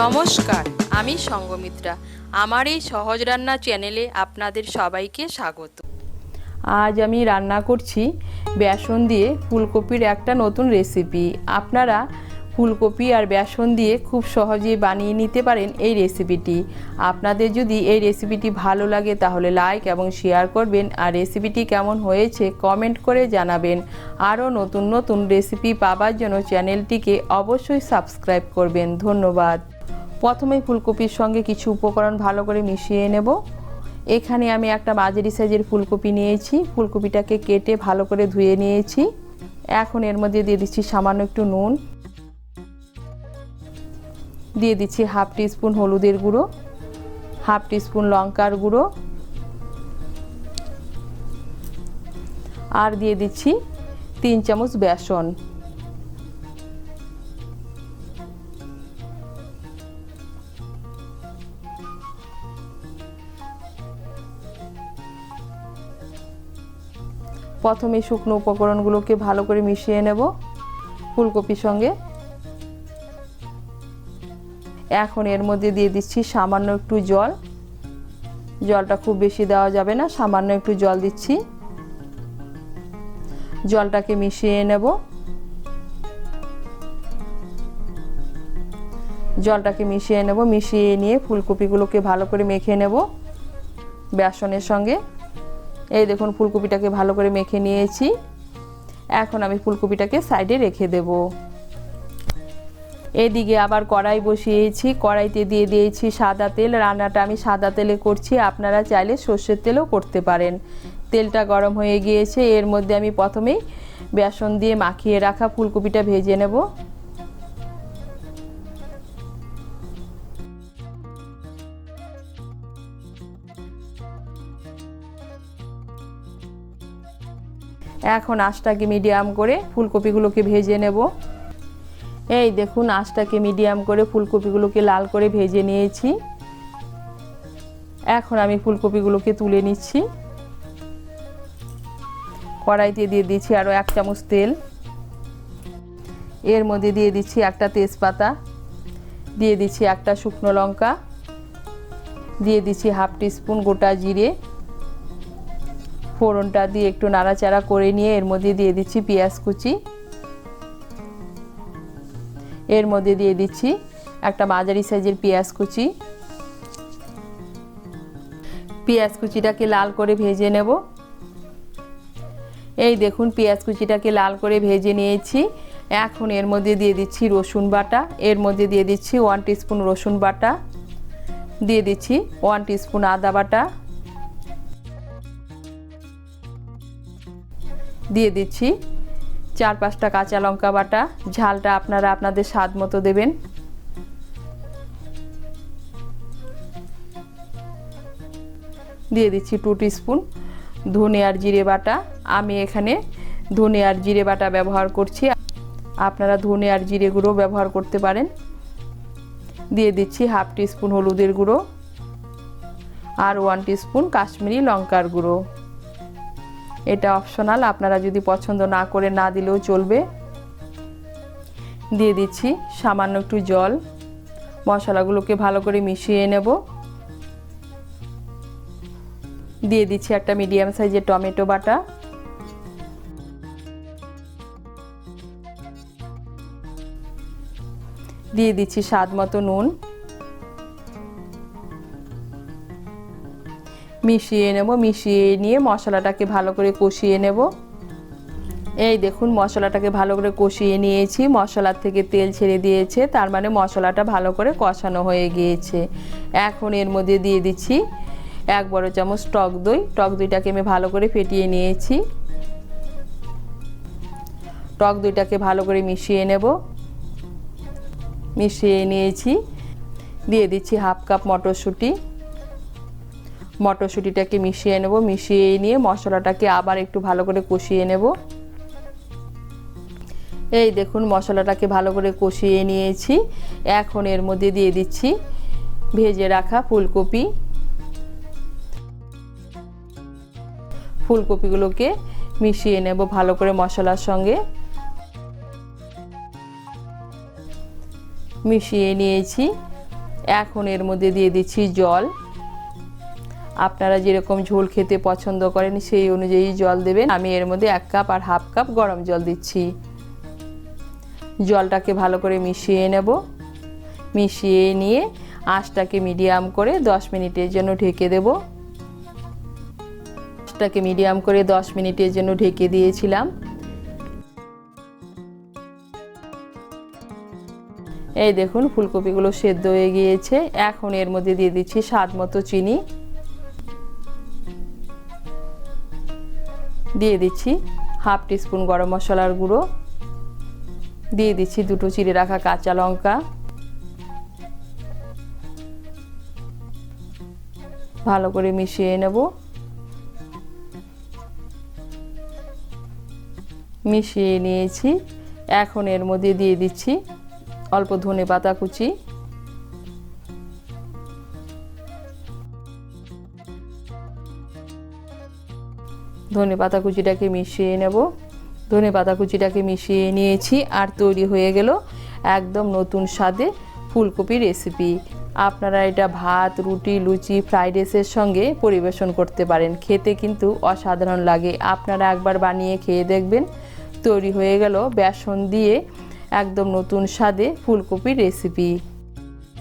নমস্কার, আমি সঙ্গমিত্রা। আমার এই সহজ রান্না চ্যানেলে আপনাদের সবাইকে স্বাগত। আজ আমি রান্না করছি বেসন দিয়ে ফুলকপির একটা নতুন রেসিপি। আপনারা ফুলকপি আর বেসন দিয়ে খুব সহজেই বানিয়ে নিতে পারেন এই রেসিপিটি। আপনাদের যদি এই রেসিপিটি ভালো লাগে তাহলে লাইক এবং শেয়ার করবেন, আর রেসিপিটি কেমন হয়েছে কমেন্ট করে জানাবেন। আরও নতুন নতুন রেসিপি পাওয়ার জন্য চ্যানেলটিকে অবশ্যই সাবস্ক্রাইব করবেন। ধন্যবাদ। প্রথমে ফুলকপির সঙ্গে কিছু উপকরণ ভালো করে মিশিয়ে নেব। এখানে আমি একটা মাঝারি সাইজের ফুলকপি নিয়েছি। ফুলকপিটাকে কেটে ভালো করে ধুয়ে নিয়েছি। এখন এর মধ্যে দিয়ে দিচ্ছি সামান্য একটু নুন, দিয়ে দিচ্ছি হাফ টিস্পুন হলুদের গুঁড়ো, হাফ টিস্পুন লঙ্কার গুঁড়ো, আর দিয়ে দিচ্ছি 3 চামচ বেসন। প্রথমে শুকনো উপকরণগুলোকে ভালো করে মিশিয়ে নেব ফুলকপির সঙ্গে। এখন এর মধ্যে দিয়ে দিচ্ছি সামান্য একটু জল। জলটা খুব বেশি দেওয়া যাবে না, সামান্য একটু জল দিচ্ছি। জলটাকে মিশিয়ে নেব। জলটাকে মিশিয়ে নেব। মিশিয়ে নিয়ে ফুলকপিগুলোকে ভালো করে মেখে নেব বেসনের সঙ্গে। এই দেখুন ফুলকপিটাকে ভালো করে মেখে নিয়েছি। এখন আমি ফুলকপিটাকে সাইডে রেখে দেব। এদিকে আবার কড়াই বসিয়েছি। কড়াইতে দিয়ে দিয়েছি সাদা তেল। রান্নাটা আমি সাদা তেলে করছি, আপনারা চাইলে সর্ষের তেলও করতে পারেন। তেলটা গরম হয়ে গিয়েছে। এর মধ্যে আমি প্রথমেই বেসন দিয়ে মাখিয়ে রাখা ফুলকপিটা ভেজে নেব। এখন আঁচটাকে মিডিয়াম করে ফুলকপিগুলোকে ভেজে নেব। এই দেখুন আঁচটাকে মিডিয়াম করে ফুলকপিগুলোকে লাল করে ভেজে নিয়েছি। এখন আমি ফুলকপিগুলোকে তুলে নিচ্ছি। কড়াইতে দিয়ে দিচ্ছি আরও 1 চামচ তেল। এর মধ্যে দিয়ে দিচ্ছি একটা তেজপাতা, দিয়ে দিচ্ছি একটা শুকনো লঙ্কা, দিয়ে দিচ্ছি হাফ টিস্পুন গোটা জিরে। ফোড়নটা দিয়ে একটু নাড়াচাড়া করে নিয়ে এর মধ্যে দিয়ে দিচ্ছি পেঁয়াজ কুচি। এর মধ্যে দিয়ে দিচ্ছি একটা মাঝারি সাইজের পেঁয়াজ কুচি। পেঁয়াজ কুচিটাকে লাল করে ভেজে নেব। এই দেখুন পেঁয়াজ কুচিটাকে লাল করে ভেজে নিয়েছি। এখন এর মধ্যে দিয়ে দিচ্ছি রসুন বাটা। এর মধ্যে দিয়ে দিচ্ছি 1 টিস্পুন রসুন বাটা, দিয়ে দিচ্ছি 1 টিস্পুন আদা বাটা, দিয়ে দিচ্ছি 4-5টা কাঁচা লঙ্কা বাটা। ঝালটা আপনারা আপনাদের স্বাদ মতো দেবেন। দিয়ে দিচ্ছি 2 টিস্পুন ধনে আর জিরে বাটা। আমি এখানে ধনে আর জিরে বাটা ব্যবহার করছি, আপনারা ধনে আর জিরে গুঁড়ো ব্যবহার করতে পারেন। দিয়ে দিচ্ছি হাফ টিস্পুন হলুদের গুঁড়ো আর 1 টিস্পুন কাশ্মীরি লঙ্কার গুঁড়ো। এটা অপশনাল, আপনারা যদি পছন্দ না করে না দিলেও চলবে। দিয়ে দিচ্ছি সামান্য একটু জল। মশলাগুলোকে ভালো করে মিশিয়ে নেব। দিয়ে দিচ্ছি একটা মিডিয়াম সাইজের টমেটো বাটা, দিয়ে দিচ্ছি স্বাদ মতো নুন। মিশিয়ে নেব। মিশিয়ে নিয়ে মশলাটাকে ভালো করে কষিয়ে নেব। এই দেখুন মশলাটাকে ভালো করে কষিয়ে নিয়েছি। মশলার থেকে তেল ছেড়ে দিয়েছে, তার মানে মশলাটা ভালো করে কষানো হয়ে গিয়েছে। এখন এর মধ্যে দিয়ে দিচ্ছি 1 বড় চামচ টক দই। টক দইটাকে আমি ভালো করে ফেটিয়ে নিয়েছি। টক দইটাকে ভালো করে মিশিয়ে নেব। মিশিয়ে নিয়েছি। দিয়ে দিচ্ছি হাফ কাপ মটরশুঁটি। মটরশুঁটিটাকে মিশিয়ে নেব। মিশিয়ে নিয়ে মশলাটাকে আবার একটু ভালো করে কষিয়ে নেব। এই দেখুন মশলাটাকে ভালো করে কষিয়ে নিয়েছি। এখন এর মধ্যে দিয়ে দিচ্ছি ভেজে রাখা ফুলকপি। ফুলকপিগুলোকে মিশিয়ে নেব ভালো করে মশলার সঙ্গে। মিশিয়ে নিয়েছি। এখন এর মধ্যে দিয়ে দিচ্ছি জল। আপনারা যেরকম ঝোল খেতে পছন্দ করেন সেই অনুযায়ী জল দেবেন। আমি এর মধ্যে 1 কাপ আর হাফ কাপ গরম জল দিচ্ছি। জলটাকে ভালো করে মিশিয়ে নেব। মিশিয়ে নিয়ে আঁচটাকে মিডিয়াম করে 10 মিনিটের জন্য ঢেকে দেব। আঁচটাকে মিডিয়াম করে 10 মিনিটের জন্য ঢেকে দিয়েছিলাম। এই দেখুন ফুলকপিগুলো সেদ্ধ হয়ে গিয়েছে। এখন এর মধ্যে দিয়ে দিচ্ছি স্বাদ মতো চিনি, দিয়ে দিচ্ছি হাফ টিস্পুন গরম মশলার গুঁড়ো, দিয়ে দিচ্ছি 2টো চিড়ে রাখা কাঁচা লঙ্কা। ভালো করে মিশিয়ে নেব। মিশিয়ে নিয়েছি। এখন এর মধ্যে দিয়ে দিচ্ছি অল্প ধনেপাতা কুচি, ধনেপাতা কুচিটাকে মিশিয়ে নেব। ধনেপাতা কুচিটাকে মিশিয়ে নিয়েছি আর তৈরি হয়ে গেল একদম নতুন স্বাদে ফুলকপি রেসিপি। আপনারা এটা ভাত, রুটি, লুচি, ফ্রাইড রাইসের সঙ্গে পরিবেশন করতে পারেন। খেতে কিন্তু অসাধারণ লাগে। আপনারা একবার বানিয়ে খেয়ে দেখবেন। তৈরি হয়ে গেল বেসন দিয়ে একদম নতুন স্বাদে ফুলকপির রেসিপি।